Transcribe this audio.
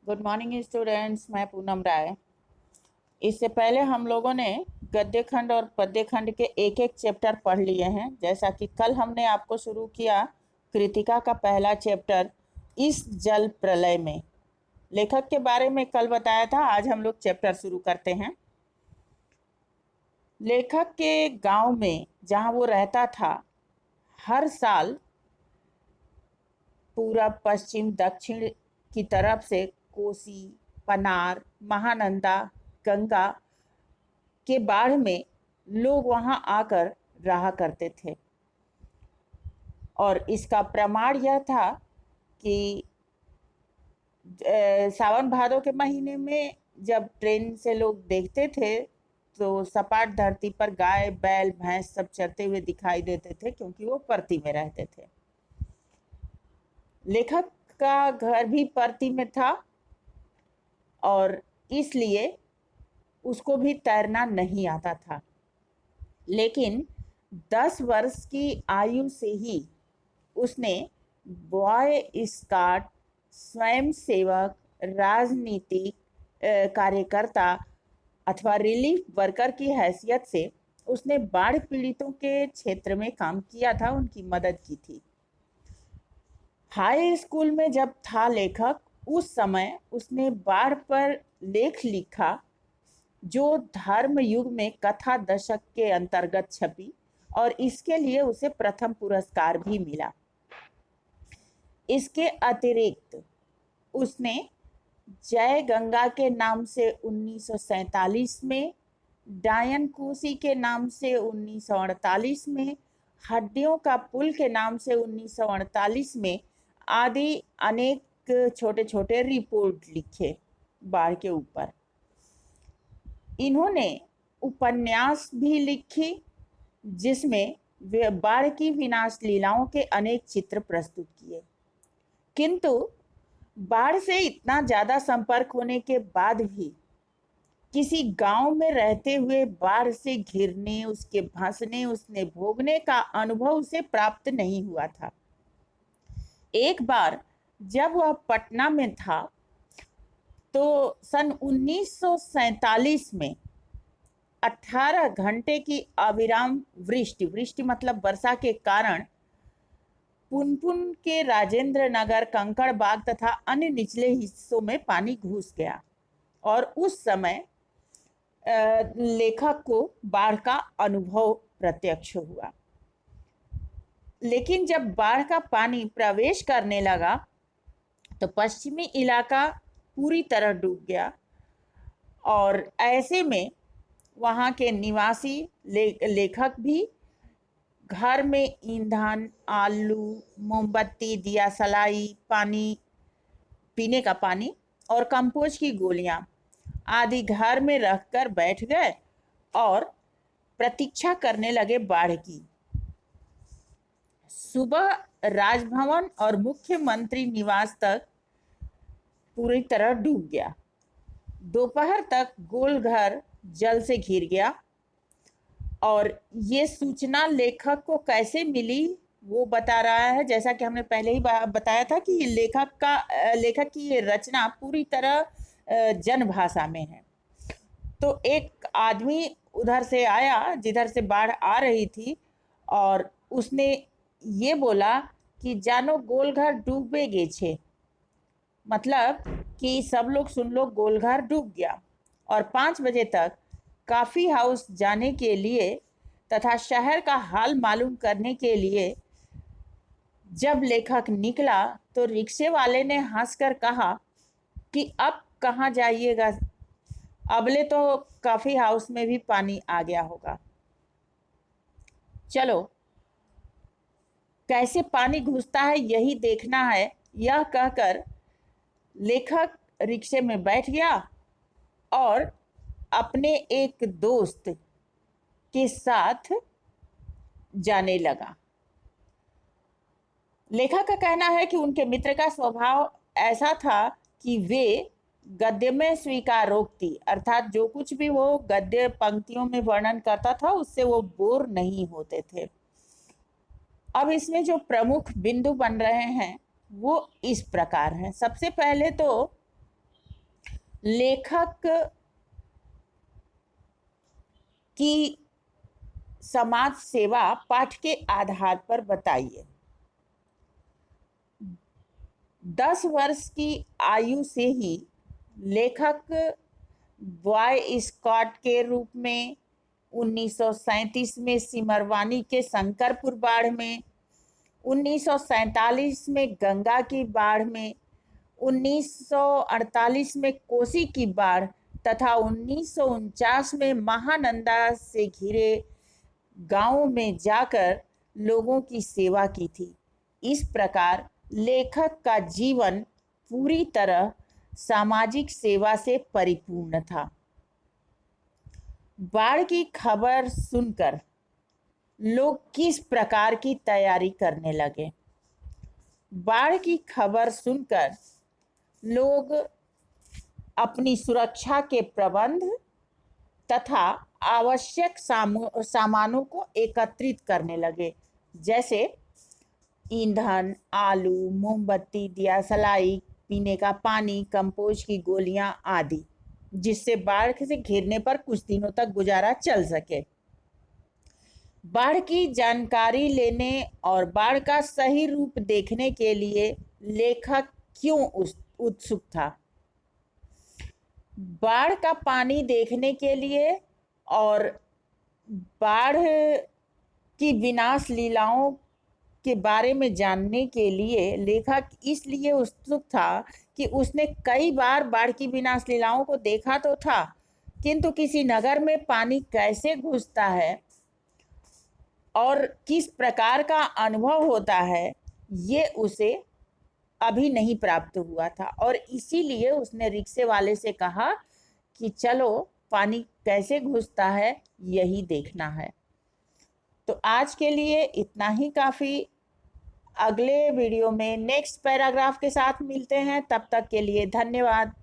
Good morning students, मैं पूनम राय। इससे पहले हम लोगों ने गद्य खंड और पद्य खंड के एक एक चैप्टर पढ़ लिए हैं। जैसा कि कल हमने आपको शुरू किया कृतिका का पहला चैप्टर इस जल प्रलय में। लेखक के बारे में कल बताया था, आज हम लोग चैप्टर शुरू करते हैं। लेखक के गांव में जहां वो रहता था, हर साल पूरब पश्चिम दक्षिण की तरफ से कोसी, पनार, महानंदा, गंगा के बाढ़ में लोग वहां आकर रहा करते थे। और इसका प्रमाण यह था कि सावन भादों के महीने में जब ट्रेन से लोग देखते थे तो सपाट धरती पर गाय, बैल, भैंस सब चरते हुए दिखाई देते थे, क्योंकि वो परती में रहते थे। लेखक का घर भी परती में था और इसलिए उसको भी तैरना नहीं आता था। लेकिन 10 वर्ष की आयु से ही उसने बॉय स्काउट, स्वयं सेवक, राजनीतिक कार्यकर्ता अथवा रिलीफ वर्कर की हैसियत से उसने बाढ़ पीड़ितों के क्षेत्र में काम किया था, उनकी मदद की थी। हाई स्कूल में जब था लेखक, उस समय उसने बाढ़ पर लेख लिखा, जो धर्म युग में कथा दशक के अंतर्गत छपी और इसके लिए उसे प्रथम पुरस्कार भी मिला। इसके अतिरिक्त उसने जय गंगा के नाम से 1947 में, डायन कोसी के नाम से 1948 में, हड्डियों का पुल के नाम से 1948 में आदि अनेक छोटे छोटे रिपोर्ट लिखे बाढ़ के ऊपर। इन्होंने उपन्यास भी लिखी जिसमें वे बाढ़ की विनाश लीलाओं के अनेक चित्र प्रस्तुत किए। किंतु बाढ़ से इतना ज्यादा संपर्क होने के बाद भी किसी गांव में रहते हुए बाढ़ से घिरने, उसके भांसने, उसने भोगने का अनुभव उसे प्राप्त नहीं हुआ था। एक बार जब वह पटना में था तो सन 1947 में 18 घंटे की अविराम वृष्टि, वृष्टि मतलब वर्षा के कारण पुनपुन के राजेंद्र नगर, कंकड़ बाग तथा अन्य निचले हिस्सों में पानी घुस गया और उस समय लेखक को बाढ़ का अनुभव प्रत्यक्ष हुआ। लेकिन जब बाढ़ का पानी प्रवेश करने लगा तो पश्चिमी इलाका पूरी तरह डूब गया और ऐसे में वहाँ के निवासी लेखक भी घर में ईंधन, आलू, मोमबत्ती, दिया सलाई, पानी, पीने का पानी और कंपोज की गोलियां आदि घर में रखकर बैठ गए और प्रतीक्षा करने लगे बाढ़ की। सुबह राजभवन और मुख्यमंत्री निवास तक पूरी तरह डूब गया। दोपहर तक गोलघर जल से घिर गया और ये सूचना लेखक को कैसे मिली वो बता रहा है। जैसा कि हमने पहले ही बताया था कि लेखक की ये रचना पूरी तरह जन भाषा में है। तो एक आदमी उधर से आया जिधर से बाढ़ आ रही थी और उसने ये बोला कि जानो गोलघर डूबे गे छे, मतलब कि सब लोग सुन लो, गोलघर डूब गया। और 5 बजे तक कॉफी हाउस जाने के लिए तथा शहर का हाल मालूम करने के लिए जब लेखक निकला तो रिक्शे वाले ने हंसकर कहा कि अब कहाँ जाइएगा, अबले तो कॉफी हाउस में भी पानी आ गया होगा। चलो कैसे पानी घुसता है यही देखना है, यह कहकर लेखक रिक्शे में बैठ गया और अपने एक दोस्त के साथ जाने लगा। लेखक का कहना है कि उनके मित्र का स्वभाव ऐसा था कि वे गद्य में स्वीकारोक्ति, अर्थात जो कुछ भी वो गद्य पंक्तियों में वर्णन करता था उससे वो बोर नहीं होते थे। अब इसमें जो प्रमुख बिंदु बन रहे हैं वो इस प्रकार हैं। सबसे पहले तो लेखक की समाज सेवा पाठ के आधार पर बताइए। 10 वर्ष की आयु से ही लेखक बॉय स्काउट के रूप में 1937 में सिमरवानी के शंकरपुर बाढ़ में, 1947 में गंगा की बाढ़ में, 1948 में कोसी की बाढ़ तथा 1949 में महानंदा से घिरे गांवों में जाकर लोगों की सेवा की थी। इस प्रकार लेखक का जीवन पूरी तरह सामाजिक सेवा से परिपूर्ण था। बाढ़ की खबर सुनकर लोग किस प्रकार की तैयारी करने लगे? बाढ़ की खबर सुनकर लोग अपनी सुरक्षा के प्रबंध तथा आवश्यक सामानों को एकत्रित करने लगे, जैसे ईंधन, आलू, मोमबत्ती, दिया सलाई, पीने का पानी, कंपोस्ट की गोलियां आदि, जिससे बाढ़ से घिरने पर कुछ दिनों तक गुजारा चल सके। बाढ़ की जानकारी लेने और बाढ़ का सही रूप देखने के लिए लेखक क्यों उत्सुक था? बाढ़ का पानी देखने के लिए और बाढ़ की विनाश लीलाओं के बारे में जानने के लिए लेखक इसलिए उत्सुक था कि उसने कई बार बाढ़ की विनाश लीलाओं को देखा तो था, किंतु किसी नगर में पानी कैसे घुसता है और किस प्रकार का अनुभव होता है, ये उसे अभी नहीं प्राप्त हुआ था। और इसीलिए उसने रिक्शे वाले से कहा कि चलो पानी कैसे घुसता है यही देखना है। तो आज के लिए इतना ही काफ़ी। अगले वीडियो में नेक्स्ट पैराग्राफ के साथ मिलते हैं। तब तक के लिए धन्यवाद।